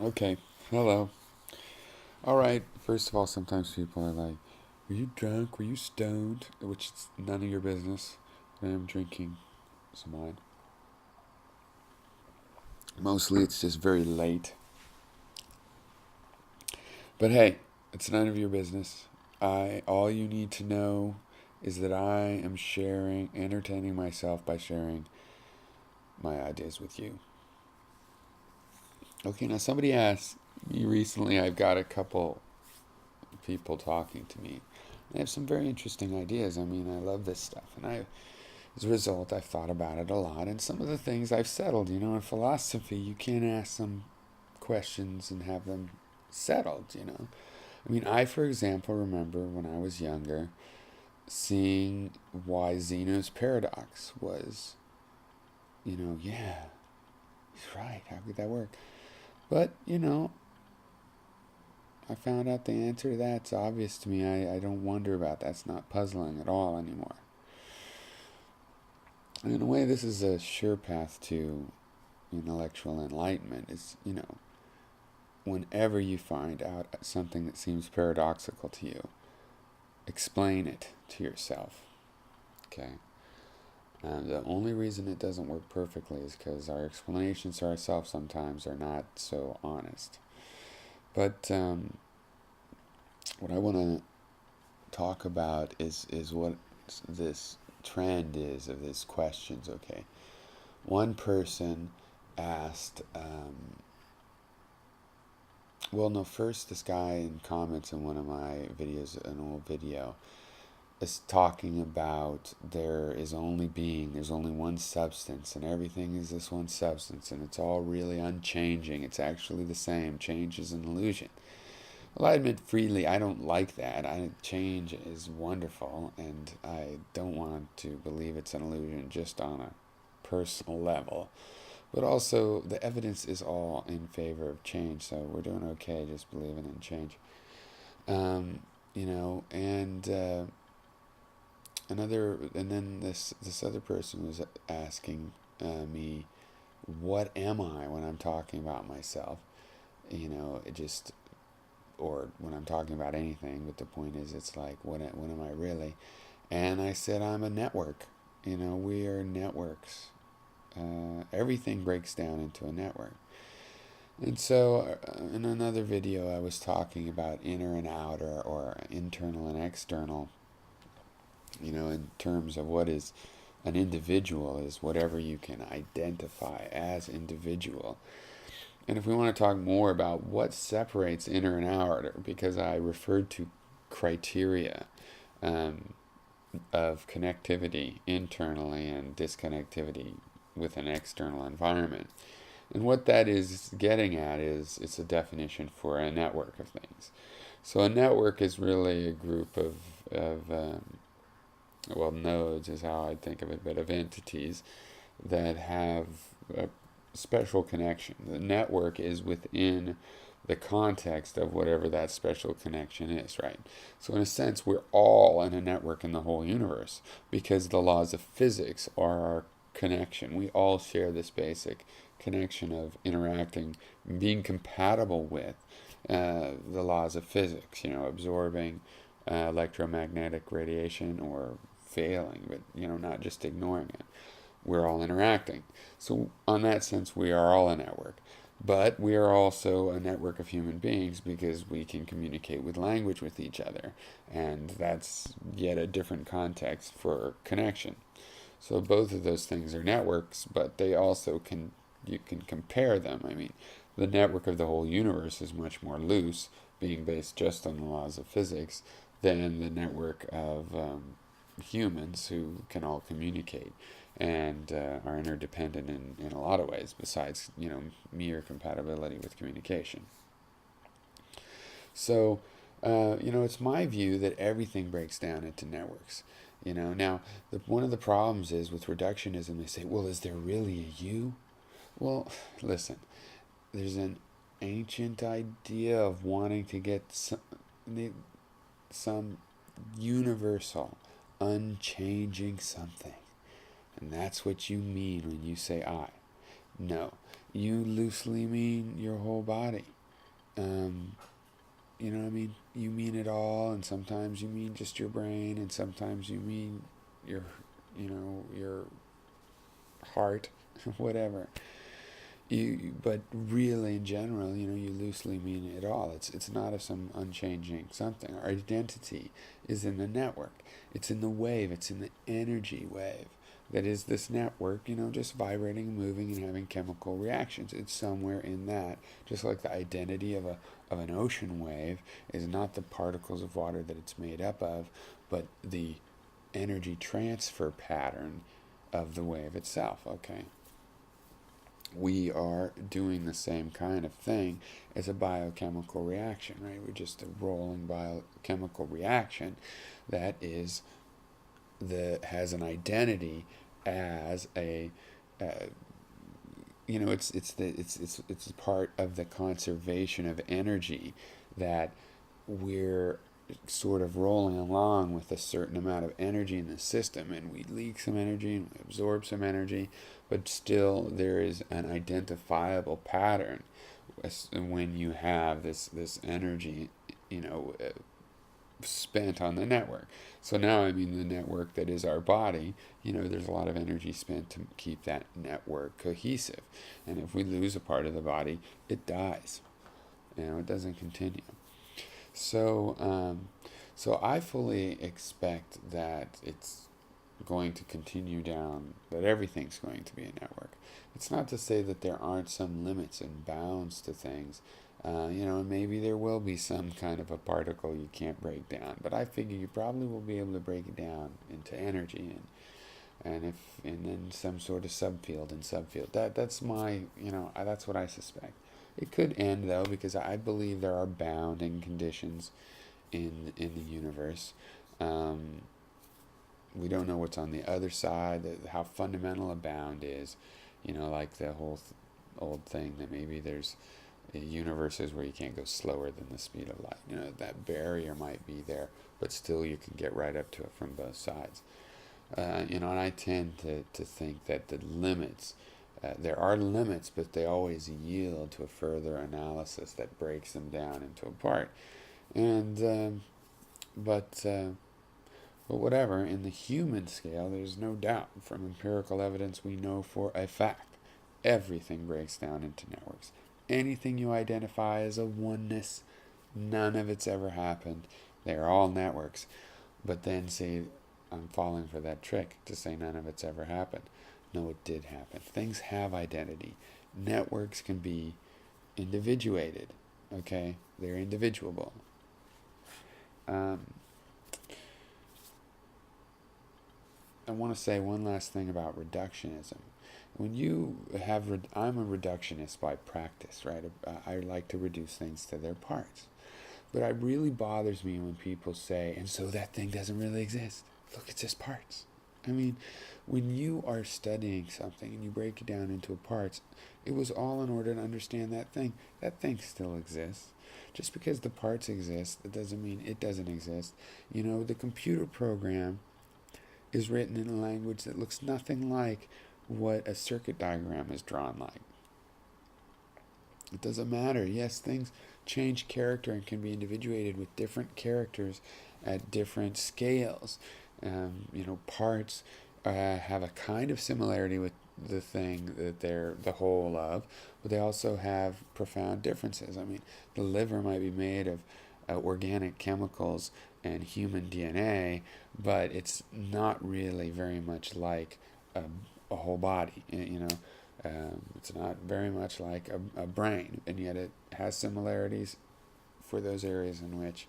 Okay, hello. All right, first of all, sometimes people are like, were you drunk? Were you stoned? Which is none of your business. I am drinking some wine. Mostly it's just very late. But hey, it's none of your business. All you need to know is that I am entertaining myself by sharing my ideas with you. Okay, now somebody asked me recently, I've got a couple people talking to me. They have some very interesting ideas. I mean, I love this stuff, and as a result, I've thought about it a lot, and some of the things I've settled. In philosophy, you can't ask some questions and have them settled. I mean, for example, remember when I was younger seeing why Zeno's paradox was, yeah, he's right. How could that work? But, I found out the answer to that's obvious to me. I don't wonder about that. It's not puzzling at all anymore. And in a way, this is a sure path to intellectual enlightenment. Whenever you find out something that seems paradoxical to you, explain it to yourself. Okay? And the only reason it doesn't work perfectly is because our explanations to ourselves sometimes are not so honest. But what I want to talk about is what this trend is of these questions. Okay, one person asked, well, no, first this guy in comments in one of my videos, an old video, is talking about there's only one substance, and everything is this one substance, and it's all really unchanging. It's actually the same. Change is an illusion. Well, I admit freely I don't like that. Change is wonderful, and I don't want to believe it's an illusion just on a personal level. But also, the evidence is all in favor of change, so we're doing okay just believing in change. And and then this other person was asking me, what am I when I'm talking about myself? It just or when I'm talking about anything, but the point is, it's like, what am I really? And I said, I'm a network. We are networks. Everything breaks down into a network. And so, in another video, I was talking about inner and outer, or internal and external, in terms of what is an individual is whatever you can identify as individual. And if we want to talk more about what separates inner and outer, because I referred to criteria um, of connectivity internally and disconnectivity with an external environment. And what that is getting at is it's a definition for a network of things. So a network is really a group of nodes is how I think of it, but of entities that have a special connection. The network is within the context of whatever that special connection is, right? So, in a sense, we're all in a network in the whole universe because the laws of physics are our connection. We all share this basic connection of interacting, being compatible with the laws of physics, absorbing electromagnetic radiation or failing, but not just ignoring it. We're all interacting. So, on that sense, we are all a network. But we are also a network of human beings because we can communicate with language with each other. And that's yet a different context for connection. So, both of those things are networks, but you can compare them. I mean, the network of the whole universe is much more loose, being based just on the laws of physics, than the network of humans who can all communicate and are interdependent in a lot of ways besides mere compatibility with communication. So it's my view that everything breaks down into networks. Now one of the problems is with reductionism. They say, well, is there really a you? Well, listen, there's an ancient idea of wanting to get some universal unchanging something. And that's what you mean when you say I. No. you loosely mean your whole body. You know what I mean? You mean it all, and sometimes you mean just your brain, and sometimes you mean your, your heart, whatever. But really, in general, you loosely mean it all. It's not of some unchanging something. Our identity is in the network. It's in the wave. It's in the energy wave. That is this network, just vibrating and moving and having chemical reactions. It's somewhere in that. Just like the identity of an ocean wave is not the particles of water that it's made up of, but the energy transfer pattern of the wave itself, okay? We are doing the same kind of thing as a biochemical reaction, right? We're just a rolling biochemical reaction that has an identity as it's part of the conservation of energy, that we're sort of rolling along with a certain amount of energy in the system, and we leak some energy and we absorb some energy, but still there is an identifiable pattern when you have this energy, spent on the network. So now, I mean, the network that is our body, there's a lot of energy spent to keep that network cohesive. And if we lose a part of the body, it dies. It doesn't continue. So, so I fully expect that it's going to continue down, that everything's going to be a network. It's not to say that there aren't some limits and bounds to things. Maybe there will be some kind of a particle you can't break down, but I figure you probably will be able to break it down into energy and then some sort of subfield and subfield. That's my, that's what I suspect. It could end though, because I believe there are bounding conditions in the universe. We don't know what's on the other side, how fundamental a bound is. Like the whole old thing that maybe there's universes where you can't go slower than the speed of light. That barrier might be there, but still you can get right up to it from both sides. And I tend to think that the limits, there are limits, but they always yield to a further analysis that breaks them down into a part. And but whatever, in the human scale, there's no doubt. From empirical evidence, we know for a fact everything breaks down into networks. Anything you identify as a oneness, none of it's ever happened. They're all networks. But then, see, I'm falling for that trick to say none of it's ever happened. No, it did happen. Things have identity. Networks can be individuated, okay? They're individuable. I want to say one last thing about reductionism. When you have, I'm a reductionist by practice, right? I like to reduce things to their parts. But it really bothers me when people say, and so that thing doesn't really exist. Look, it's just parts. I mean, when you are studying something and you break it down into parts, it was all in order to understand that thing. That thing still exists. Just because the parts exist, it doesn't mean it doesn't exist. The computer program is written in a language that looks nothing like what a circuit diagram is drawn like. It doesn't matter. Yes, things change character and can be individuated with different characters at different scales. Parts have a kind of similarity with the thing that they're the whole of, but they also have profound differences. I mean, the liver might be made of organic chemicals and human DNA, but it's not really very much like a whole body. It's not very much like a brain, and yet it has similarities for those areas in which,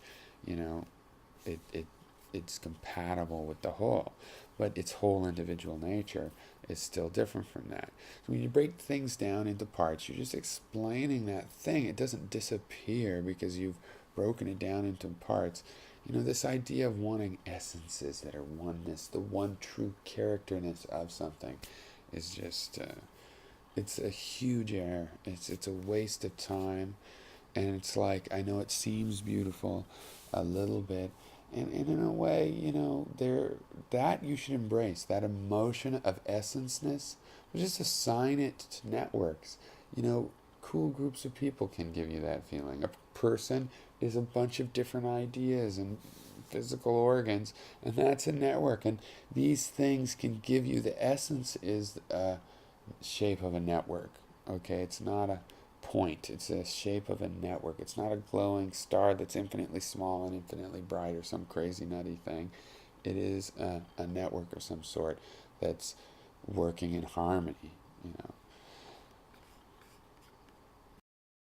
it's compatible with the whole, but its whole individual nature is still different from that. So when you break things down into parts, you're just explaining that thing. It doesn't disappear because you've broken it down into parts. This idea of wanting essences that are oneness, the one true characterness of something, is just, it's a huge error. It's a waste of time. And it's like, I know it seems beautiful a little bit, and in a way, that you should embrace, that emotion of essenceness, but just assign it to networks. Cool groups of people can give you that feeling. A person is a bunch of different ideas and physical organs, and that's a network. And these things can give you, the essence is a shape of a network. Okay, it's not a point, it's a shape of a network. It's not a glowing star that's infinitely small and infinitely bright or some crazy nutty thing. It is a network of some sort that's working in harmony.